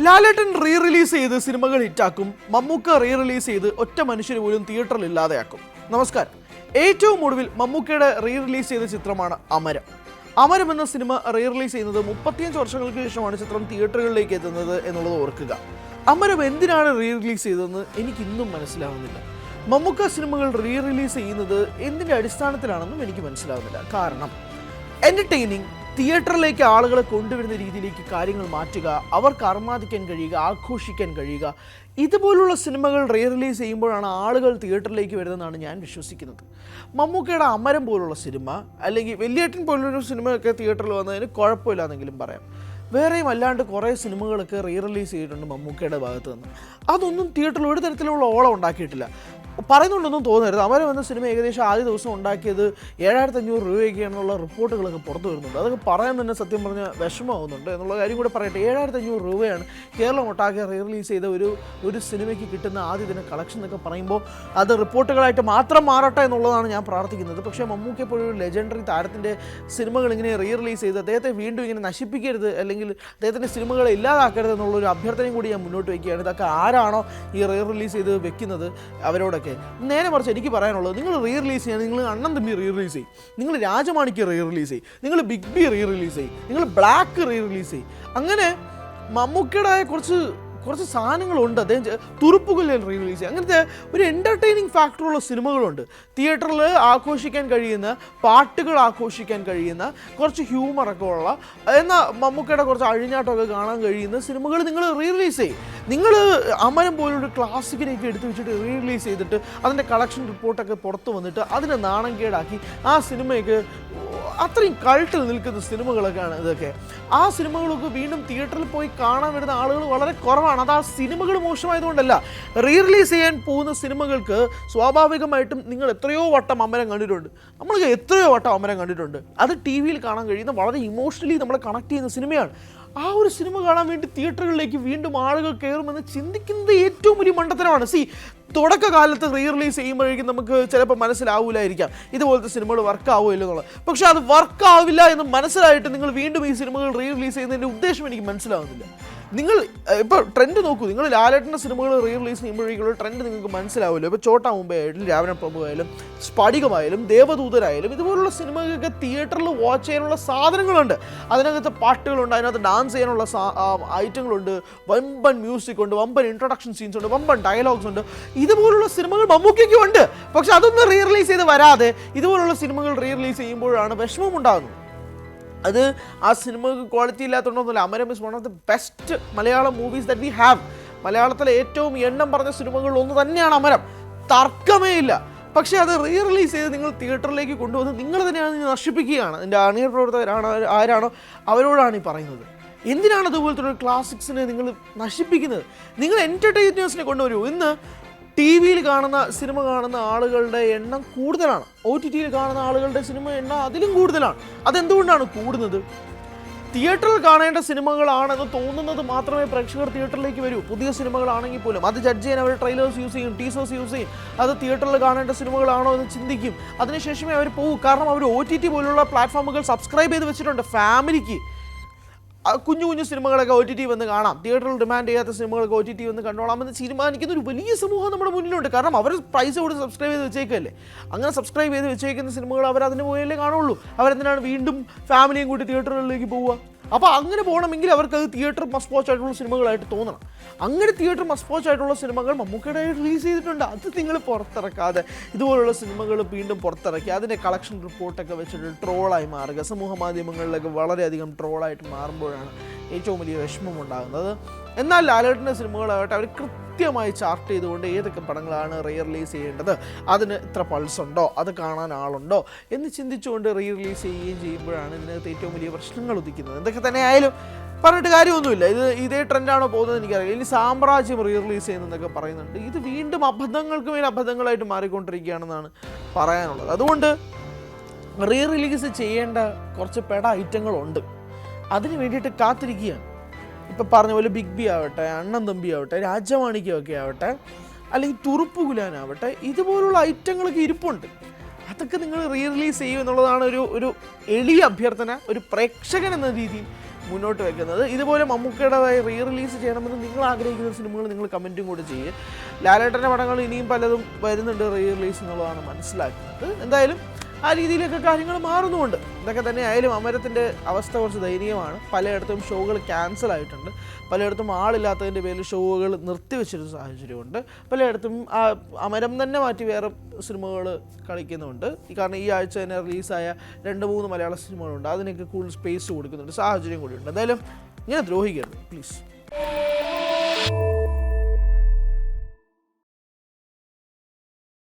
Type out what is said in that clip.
ലാലേട്ടൻ release ചെയ്ത് സിനിമകൾ ഹിറ്റാക്കും, Mammukka release ചെയ്ത് ഒറ്റ മനുഷ്യന് പോലും തിയേറ്ററിൽ ഇല്ലാതെയാക്കും. നമസ്കാരം. ഏറ്റവും ഒടുവിൽ മമ്മൂക്കയുടെ റിലീസ് ചെയ്ത ചിത്രമാണ് അമരം. അമരം എന്ന സിനിമ റിലീസ് ചെയ്യുന്നത് 35 വർഷങ്ങൾക്ക് ശേഷമാണ് ചിത്രം തിയേറ്ററുകളിലേക്ക് എത്തുന്നത് എന്നുള്ളത് ഓർക്കുക. അമരം എന്തിനാണ് റിലീസ് ചെയ്തതെന്ന് എനിക്കിന്നും മനസ്സിലാവുന്നില്ല. മമ്മൂക്ക സിനിമകൾ റിലീസ് ചെയ്യുന്നത് എന്തിൻ്റെ അടിസ്ഥാനത്തിലാണെന്നും എനിക്ക് മനസ്സിലാവുന്നില്ല. കാരണം എൻ്റർടൈനിങ്, തിയേറ്ററിലേക്ക് ആളുകളെ കൊണ്ടുവരുന്ന രീതിയിലേക്ക് കാര്യങ്ങൾ മാറ്റുക, അവർക്ക് അർമാദിക്കാൻ കഴിയുക, ആഘോഷിക്കാൻ കഴിയുക, ഇതുപോലുള്ള സിനിമകൾ റിലീസ് ചെയ്യുമ്പോഴാണ് ആളുകൾ തിയേറ്ററിലേക്ക് വരുന്നതെന്നാണ് ഞാൻ വിശ്വസിക്കുന്നത്. മമ്മൂക്കയുടെ അമരം പോലുള്ള സിനിമ അല്ലെങ്കിൽ വലിയേട്ടൻ പോലുള്ളൊരു സിനിമയൊക്കെ തിയേറ്ററിൽ വന്നതിന് കുഴപ്പമില്ലാന്നെങ്കിലും പറയാം. വേറെയും അല്ലാണ്ട് കുറേ സിനിമകളൊക്കെ റിലീസ് ചെയ്തിട്ടുണ്ട് മമ്മൂക്കയുടെ ഭാഗത്ത് നിന്ന്. അതൊന്നും തിയേറ്ററിൽ ഒരു തരത്തിലുള്ള ഓളം ഉണ്ടാക്കിയിട്ടില്ല. പറയുന്നുണ്ടെന്നും തോന്നരുത്. അമരം എന്ന സിനിമ ഏകദേശം ആദ്യ ദിവസം ഉണ്ടാക്കിയത് 7500 രൂപയൊക്കെയാണെന്നുള്ള റിപ്പോർട്ടുകളൊക്കെ പുറത്തു വരുന്നുണ്ട്. അതൊക്കെ പറയാൻ തന്നെ സത്യം പറഞ്ഞാൽ വിഷമമാകുന്നുണ്ട് എന്നുള്ള കാര്യം കൂടെ പറയട്ടെ. 7500 രൂപയാണ് കേരളം ഒട്ടാകെ റിലീസ് ചെയ്ത ഒരു സിനിമയ്ക്ക് കിട്ടുന്ന ആദ്യ ദിന കളക്ഷൻ എന്നൊക്കെ പറയുമ്പോൾ അത് റിപ്പോർട്ടുകളായിട്ട് മാത്രം മാറട്ടെ എന്നുള്ളതാണ് ഞാൻ പ്രാർത്ഥിക്കുന്നത്. പക്ഷേ മമ്മൂക്കയെ പോലൊരു ലെജൻഡറി താരത്തിൻ്റെ സിനിമകൾ ഇങ്ങനെ റിലീസ് ചെയ്ത് അദ്ദേഹത്തെ വീണ്ടും ഇങ്ങനെ നശിപ്പിക്കരുത്, അല്ലെങ്കിൽ അദ്ദേഹത്തിൻ്റെ സിനിമകളെ ഇല്ലാതാക്കരുത് എന്നുള്ളൊരു അഭ്യർത്ഥനയും കൂടി ഞാൻ മുന്നോട്ട് വയ്ക്കുകയാണ്. ഇതൊക്കെ ആരാണോ ഈ റിലീസ് ചെയ്ത് വെക്കുന്നത് അവരോടൊക്കെ നേരെ മറിച്ച് എനിക്ക് പറയാനുള്ളത്, നിങ്ങൾ റിലീസ് ചെയ്യാൻ നിങ്ങൾ അണ്ണൻ തമ്പി റിലീസ് ചെയ്യും, നിങ്ങൾ രാജമാണിക്ക് റിലീസ് ചെയ്യും, നിങ്ങൾ ബിഗ് ബി റിലീസ് ചെയ്യും, നിങ്ങൾ ബ്ലാക്ക് റിലീസ് ചെയ്യും. അങ്ങനെ മമ്മൂക്കയുടെ കുറച്ച് സാധനങ്ങളുണ്ട്. അദ്ദേഹം തുറുപ്പുകൊല്ലൻ റിലീസ് ചെയ്യും. അങ്ങനത്തെ ഒരു എൻ്റർടൈനിങ് ഫാക്ടറുള്ള സിനിമകളുണ്ട്. തിയേറ്ററിൽ ആഘോഷിക്കാൻ കഴിയുന്ന, പാട്ടുകൾ ആഘോഷിക്കാൻ കഴിയുന്ന, കുറച്ച് ഹ്യൂമറൊക്കെ ഉള്ള, എന്നാൽ മമ്മൂക്കയുടെ കുറച്ച് അഴിഞ്ഞാട്ടമൊക്കെ കാണാൻ കഴിയുന്ന സിനിമകൾ നിങ്ങൾ റിലീസ് ചെയ്യും. നിങ്ങൾ അമരം പോലൊരു ക്ലാസിക്കിനെയൊക്കെ എടുത്ത് വെച്ചിട്ട് റിലീസ് ചെയ്തിട്ട് അതിൻ്റെ കളക്ഷൻ റിപ്പോർട്ടൊക്കെ പുറത്ത് വന്നിട്ട് അതിനെ നാണം കേടാക്കി ആ സിനിമയൊക്കെ അത്രയും കൾട്ടിൽ നിൽക്കുന്ന സിനിമകളൊക്കെയാണ് ഇതൊക്കെ. ആ സിനിമകളൊക്കെ വീണ്ടും തിയേറ്ററിൽ പോയി കാണാൻ വരുന്ന ആളുകൾ വളരെ കുറവാണ്. അത് ആ സിനിമകൾ മോശമായതുകൊണ്ടല്ല. റിലീസ് ചെയ്യാൻ പോകുന്ന സിനിമകൾക്ക് സ്വാഭാവികമായിട്ടും നിങ്ങൾ എത്രയോ വട്ടം അമരം കണ്ടിട്ടുണ്ട്. നമ്മൾ എത്രയോ വട്ടം അമരം കണ്ടിട്ടുണ്ട്. അത് ടി വിയിൽ കാണാൻ കഴിയുന്ന വളരെ ഇമോഷണലി നമ്മളെ കണക്ട് ചെയ്യുന്ന സിനിമയാണ്. ആ ഒരു സിനിമ കാണാൻ വേണ്ടി തിയേറ്ററുകളിലേക്ക് വീണ്ടും ആളുകൾ കയറുമെന്ന് ചിന്തിക്കുന്നത് ഏറ്റവും വലിയ മണ്ടത്തരമാണ്. തുടക്കകാലത്ത് റിലീസ് ചെയ്യുമ്പോഴേക്കും നമുക്ക് ചിലപ്പോൾ മനസ്സിലാവില്ലായിരിക്കാം ഇതുപോലത്തെ സിനിമകൾ വർക്കാവുമല്ലോ എന്നുള്ളത്. പക്ഷേ അത് വർക്കാവില്ല എന്ന് മനസ്സിലായിട്ട് നിങ്ങൾ വീണ്ടും ഈ സിനിമകൾ റിലീസ് ചെയ്യുന്നതിൻ്റെ ഉദ്ദേശം എനിക്ക് മനസ്സിലാവുന്നില്ല. നിങ്ങൾ ഇപ്പോൾ ട്രെൻഡ് നോക്കൂ. നിങ്ങൾ ലാലേട്ടൻ്റെ സിനിമകൾ റിലീസ് ചെയ്യുമ്പോഴേക്കുള്ള ട്രെൻഡ് നിങ്ങൾക്ക് മനസ്സിലാവുമല്ലോ. ഇപ്പോൾ ചോട്ടാ മുംബൈ ആയാലും, രാവണ പ്രഭു ആയാലും, സ്ഫടികമായാലും, ദേവദൂതരായാലും, ഇതുപോലുള്ള സിനിമകൾക്ക് തിയേറ്ററിൽ വാച്ച് ചെയ്യാനുള്ള സാധനങ്ങളുണ്ട്. അതിനകത്ത് പാട്ടുകളുണ്ട്, അതിനകത്ത് ഡാൻസ് ചെയ്യാനുള്ള ഐറ്റങ്ങളുണ്ട്, വമ്പൻ മ്യൂസിക് ഉണ്ട്, വമ്പൻ ഇൻട്രൊഡക്ഷൻ സീൻസ് ഉണ്ട്, വമ്പൻ ഡയലോഗ്സ് ഉണ്ട്. ഇതുപോലുള്ള സിനിമകൾ മമ്മൂക്കയ്ക്കും ഉണ്ട്. പക്ഷെ അതൊന്നും റിലീസ് ചെയ്ത് വരാതെ ഇതുപോലുള്ള സിനിമകൾ റിലീസ് ചെയ്യുമ്പോഴാണ് വിഷമം ഉണ്ടാകുന്നത്. അത് ആ സിനിമക്ക് ക്വാളിറ്റി ഇല്ലാത്തതുകൊണ്ടൊന്നുമില്ല. Amaram is one of the best Malayalam movies that we have. മലയാളത്തിലെ ഏറ്റവും എണ്ണം പറഞ്ഞ സിനിമകളിൽ ഒന്ന് തന്നെയാണ് അമരം, തർക്കമേ ഇല്ല. പക്ഷേ അത് റിലീസ് ചെയ്ത് നിങ്ങൾ തിയേറ്ററിലേക്ക് കൊണ്ടുവന്ന് നിങ്ങൾ തന്നെയാണ് നശിപ്പിക്കുകയാണ്. എൻ്റെ അണിയർ പ്രവർത്തകരാണ് ആരാണോ അവരോടാണ് ഈ പറയുന്നത്. എന്തിനാണ് അതുപോലത്തെ ഒരു ക്ലാസിക്സിനെ നിങ്ങൾ നശിപ്പിക്കുന്നത്? നിങ്ങൾ എൻ്റർടൈനേഴ്സിനെ കൊണ്ടുവരൂ. ഇന്ന് ടി വിയിൽ കാണുന്ന സിനിമ കാണുന്ന ആളുകളുടെ എണ്ണം കൂടുതലാണ്. OTT കാണുന്ന ആളുകളുടെ സിനിമ എണ്ണം അതിലും കൂടുതലാണ്. അതെന്തുകൊണ്ടാണ് കൂടുന്നത്? തിയേറ്ററിൽ കാണേണ്ട സിനിമകളാണെന്ന് തോന്നുന്നത് മാത്രമേ പ്രേക്ഷകർ തിയേറ്ററിലേക്ക് വരൂ. പുതിയ സിനിമകളാണെങ്കിൽ പോലും അത് ജഡ്ജ് ചെയ്യാൻ അവർ ട്രെയിലേഴ്സ് യൂസ് ചെയ്യും, ടീസേഴ്സ് യൂസ് ചെയ്യും. അത് തിയേറ്ററിൽ കാണേണ്ട സിനിമകളാണോ എന്ന് ചിന്തിക്കും. അതിനുശേഷമേ അവർ പോകും. കാരണം അവർ OTT പോലുള്ള പ്ലാറ്റ്ഫോമുകൾ സബ്സ്ക്രൈബ് ചെയ്ത് വെച്ചിട്ടുണ്ട്. ഫാമിലിക്ക് കുഞ്ഞു സിനിമകളൊക്കെ OTT വന്ന് കാണാം, തിയേറ്ററിൽ ഡിമാൻഡ് ചെയ്യാത്ത സിനിമകളൊക്കെ OTT വന്ന് കണ്ടോളാമെന്ന് തീരുമാനിക്കുന്ന ഒരു വലിയ സമൂഹം നമ്മുടെ മുന്നിലുണ്ട്. കാരണം അവർ പൈസ കൊടുത്ത് സബ്സ്ക്രൈബ് ചെയ്ത് വെച്ചേക്കല്ലേ. അങ്ങനെ സബ്സ്ക്രൈബ് ചെയ്ത് വെച്ചേക്കുന്ന സിനിമകൾ അവർ അതിന് പോയാലേ കാണുള്ളൂ. അവരെന്തിനാണ് വീണ്ടും ഫാമിലിയും കൂടി തിയേറ്ററുകളിലേക്ക് പോവുക? അപ്പോൾ അങ്ങനെ പോകണമെങ്കിൽ അവർക്ക് അത് തിയേറ്റർ മസ്റ്റ് വാച്ച് ആയിട്ടുള്ള സിനിമകളായിട്ട് തോന്നണം. അങ്ങനെ തിയേറ്റർ മസ്റ്റ് വാച്ച് ആയിട്ടുള്ള സിനിമകൾ മമ്മൂക്കയുടെ റിലീസ് ചെയ്തിട്ടുണ്ട്. അത് നിങ്ങൾ പുറത്തിറക്കാതെ ഇതുപോലുള്ള സിനിമകൾ വീണ്ടും പുറത്തിറക്കി അതിൻ്റെ കളക്ഷൻ റിപ്പോർട്ടൊക്കെ വെച്ചിട്ട് ട്രോളായി മാറുക, സമൂഹ മാധ്യമങ്ങളിലൊക്കെ വളരെയധികം ട്രോളായിട്ട് മാറുമ്പോഴാണ് ഏറ്റവും വലിയ വിഷമം ഉണ്ടാകുന്നത്. എന്നാൽ ലാലേട്ടൻ്റെ സിനിമകളാകട്ടെ അവർ കൃത്യമായി ചാർട്ട് ചെയ്തുകൊണ്ട് ഏതൊക്കെ പടങ്ങളാണ് റിലീസ് ചെയ്യേണ്ടത്, അതിന് ഇത്ര പൾസ് ഉണ്ടോ, അത് കാണാൻ ആളുണ്ടോ എന്ന് ചിന്തിച്ചുകൊണ്ട് റിലീസ് ചെയ്യുകയും ചെയ്യുമ്പോഴാണ് ഇതിനകത്ത് ഏറ്റവും വലിയ പ്രശ്നങ്ങൾ ഉദിക്കുന്നത്. എന്തൊക്കെ തന്നെ ആയാലും പറഞ്ഞിട്ട് കാര്യമൊന്നുമില്ല. ഇതേ ട്രെൻഡാണോ പോകുന്നത് എനിക്കറിയില്ല. ഇനി സാമ്രാജ്യം റിലീസ് ചെയ്യുന്നതെന്നൊക്കെ പറയുന്നുണ്ട്. ഇത് വീണ്ടും അബദ്ധങ്ങൾക്ക് മേൽ അബദ്ധങ്ങളായിട്ട് മാറിക്കൊണ്ടിരിക്കുകയാണെന്നാണ് പറയാനുള്ളത്. അതുകൊണ്ട് റിലീസ് ചെയ്യേണ്ട കുറച്ച് പെട ഐറ്റങ്ങളുണ്ട്. അതിന് വേണ്ടിയിട്ട് കാത്തിരിക്കുകയാണ്. ഇപ്പം പറഞ്ഞ പോലെ ബിഗ് ബി ആവട്ടെ, അണ്ണൻ തമ്പി ആവട്ടെ, രാജമാണിക്യമൊക്കെ ആവട്ടെ, അല്ലെങ്കിൽ തുറുപ്പുകുലാനാവട്ടെ, ഇതുപോലുള്ള ഐറ്റങ്ങളൊക്കെ ഇരിപ്പുണ്ട്. അതൊക്കെ നിങ്ങൾ റിലീസ് ചെയ്യും എന്നുള്ളതാണ് ഒരു എളിയ അഭ്യർത്ഥന. ഒരു പ്രേക്ഷകൻ എന്ന രീതിയിൽ മുന്നോട്ട് വെക്കുന്നത്. ഇതുപോലെ മമ്മൂക്കയുടേതായി റിലീസ് ചെയ്യണമെന്ന് നിങ്ങൾ ആഗ്രഹിക്കുന്ന സിനിമകൾ നിങ്ങൾ കമൻറ്റും കൂടി ചെയ്യുക. ലാലേട്ടൻ്റെ പടങ്ങൾ ഇനിയും പലതും വരുന്നുണ്ട് റിലീസ് എന്നുള്ളതാണ് മനസ്സിലാക്കുന്നത്. എന്തായാലും ആ രീതിയിലൊക്കെ കാര്യങ്ങൾ മാറുന്നുമുണ്ട്. ഇതൊക്കെ തന്നെ ആയാലും അമരത്തിൻ്റെ അവസ്ഥ കുറച്ച് ദയനീയമാണ്. പലയിടത്തും ഷോകൾ ക്യാൻസൽ ആയിട്ടുണ്ട്. പലയിടത്തും ആളില്ലാത്തതിൻ്റെ പേരിൽ ഷോകൾ നിർത്തിവെച്ചൊരു സാഹചര്യമുണ്ട്. പലയിടത്തും അമരം തന്നെ മാറ്റി വേറെ സിനിമകൾ കളിക്കുന്നുണ്ട്. കാരണം ഈ ആഴ്ച തന്നെ റിലീസായ 2-3 മലയാള സിനിമകളുണ്ട്. അതിനൊക്കെ കൂടുതൽ സ്പേസ് കൊടുക്കുന്നുണ്ട്, സാഹചര്യം കൂടിയുണ്ട്. എന്തായാലും ഇങ്ങനെ ദ്രോഹിക്കരുത് പ്ലീസ്.